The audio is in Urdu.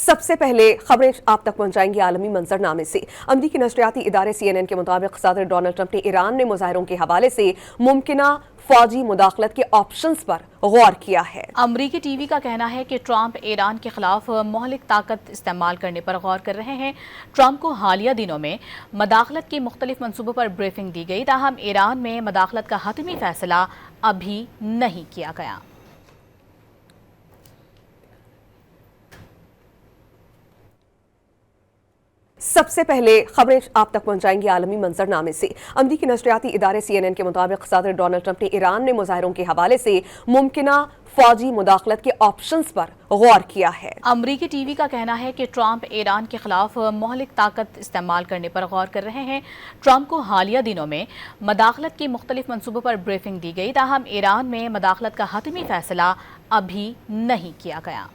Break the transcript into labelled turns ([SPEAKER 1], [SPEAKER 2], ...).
[SPEAKER 1] سب سے پہلے خبریں آپ تک پہنچائیں گے عالمی منظرنامے سے۔ امریکی نشریاتی ادارے CNN کے مطابق صدر ڈونلڈ ٹرمپ نے ایران میں مظاہروں کے حوالے سے ممکنہ فوجی مداخلت کے آپشنز پر غور کیا ہے۔
[SPEAKER 2] امریکی ٹی وی کا کہنا ہے کہ ٹرمپ ایران کے خلاف مہلک طاقت استعمال کرنے پر غور کر رہے ہیں۔ ٹرمپ کو حالیہ دنوں میں مداخلت کے مختلف منصوبوں پر بریفنگ دی گئی، تاہم ایران میں مداخلت کا حتمی فیصلہ ابھی نہیں کیا گیا۔
[SPEAKER 1] سب سے پہلے خبریں آپ تک پہنچائیں گے عالمی منظرنامے سے۔ امریکی نشریاتی ادارے CNN کے مطابق صدر ڈونلڈ ٹرمپ نے ایران میں مظاہروں کے حوالے سے ممکنہ فوجی مداخلت کے آپشنز پر غور کیا ہے۔
[SPEAKER 2] امریکی ٹی وی کا کہنا ہے کہ ٹرمپ ایران کے خلاف مہلک طاقت استعمال کرنے پر غور کر رہے ہیں۔ ٹرمپ کو حالیہ دنوں میں مداخلت کے مختلف منصوبوں پر بریفنگ دی گئی، تاہم ایران میں مداخلت کا حتمی فیصلہ ابھی نہیں کیا گیا۔